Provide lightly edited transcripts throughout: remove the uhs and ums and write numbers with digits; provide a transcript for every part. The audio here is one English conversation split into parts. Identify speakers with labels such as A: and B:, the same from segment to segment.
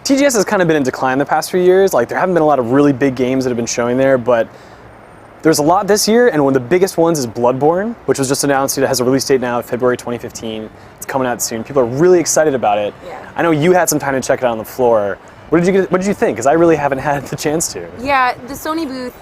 A: TGS has kind of been in decline the past few years. Like, there haven't been a lot of really big games that have been showing there, but there's a lot this year, and one of the biggest ones is Bloodborne, which was just announced. It has a release date now, February 2015. It's coming out soon. People are really excited about it.
B: Yeah.
A: I know you had some time to check it out on the floor. What did you think? Because I really haven't had the chance to.
B: Yeah, the Sony booth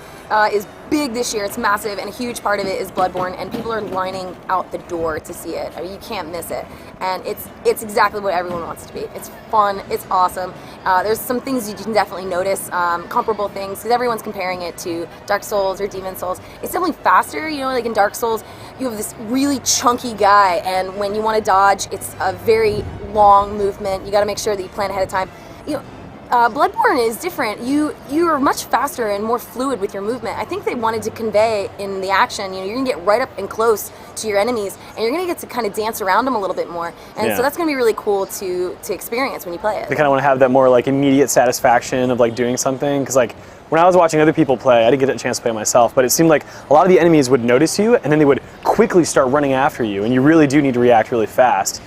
B: is big this year. It's massive, and a huge part of it is Bloodborne, and people are lining out the door to see it. I mean, you can't miss it, and it's exactly what everyone wants it to be. It's fun. It's awesome. There's some things you can definitely notice, comparable things, because everyone's comparing it to Dark Souls or Demon Souls. It's definitely faster. You know, like in Dark Souls, you have this really chunky guy, and when you want to dodge, it's a very long movement. You got to make sure that you plan ahead of time. You know, Bloodborne is different. You are much faster and more fluid with your movement. I think they wanted to convey in the action, you know, you're gonna get right up and close to your enemies, and you're gonna get to kind of dance around them a little bit more. And so that's gonna be really cool to experience when you play it.
A: They kind of want to have that more like immediate satisfaction of like doing something, because like when I was watching other people play, I didn't get a chance to play myself, but it seemed like a lot of the enemies would notice you, and then they would quickly start running after you, and you really do need to react really fast.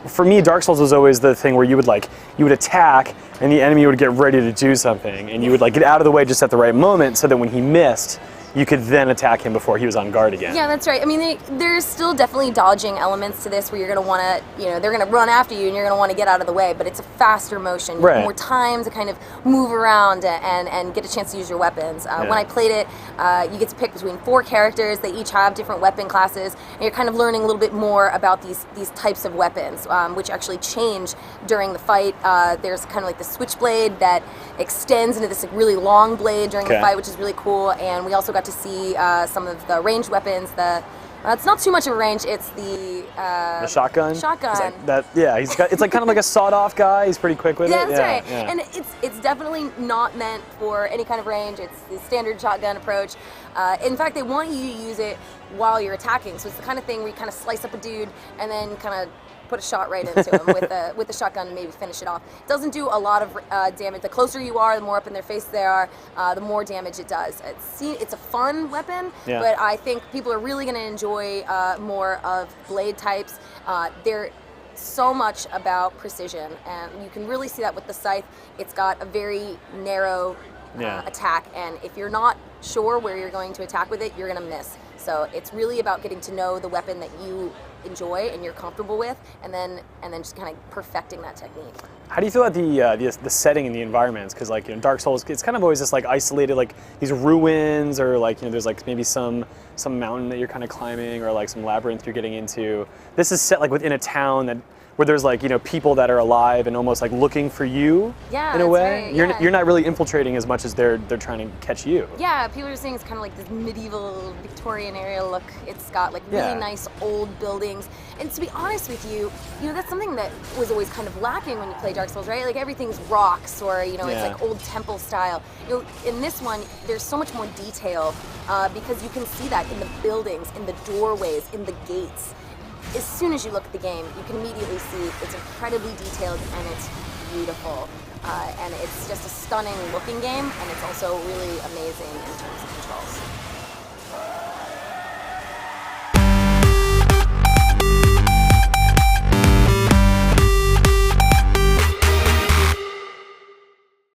A: For me, Dark Souls was always the thing where you would attack, and the enemy would get ready to do something, and you would like get out of the way just at the right moment, so that when he missed, you could then attack him before he was on guard again.
B: Yeah, that's right. I mean, there's still definitely dodging elements to this where you're going to want to, you know, they're going to run after you and you're going to want to get out of the way, but it's a faster motion. You have more time to kind of move around and get a chance to use your weapons. When I played it, you get to pick between 4 characters. They each have different weapon classes, and you're kind of learning a little bit more about these types of weapons, which actually change during the fight. There's kind of like the switchblade that extends into this like, really long blade during the fight, which is really cool, and we also got to see some of the ranged weapons. It's not too much of a range. It's the
A: shotgun.
B: Shotgun.
A: It's like kind of like a sawed-off guy. He's pretty quick with it.
B: That's right. Yeah. And it's definitely not meant for any kind of range. It's the standard shotgun approach. In fact, they want you to use it while you're attacking. So it's the kind of thing where you kind of slice up a dude and then kind of put a shot right into him with the shotgun and maybe finish it off. It doesn't do a lot of damage. The closer you are, the more up in their face they are, the more damage it does. It's a fun weapon, but I think people are really going to enjoy more of blade types. They're so much about precision, and you can really see that with the scythe. It's got a very narrow attack, and if you're not sure where you're going to attack with it, you're going to miss. So it's really about getting to know the weapon that you enjoy and you're comfortable with, and then just kind of perfecting that technique.
A: How do you feel about the setting and the environments? Because like, you know, Dark Souls, it's kind of always this like isolated, like these ruins, or like, you know, there's like maybe some mountain that you're kind of climbing, or like some labyrinth you're getting into. This is set like within a town where there's like, you know, people that are alive and almost like looking for you in a way. Right, you're not really infiltrating as much as they're trying to catch you.
B: Yeah, people are saying it's kind of like this medieval Victorian area look. It's got like really nice old buildings. And to be honest with you, you know, that's something that was always kind of lacking when you play Dark Souls, right? Like everything's rocks, or, you know, it's like old temple style. You know, in this one, there's so much more detail because you can see that in the buildings, in the doorways, in the gates. As soon as you look at the game, you can immediately see it's incredibly detailed and it's beautiful. And it's just a stunning looking game, and it's also really amazing in terms of controls.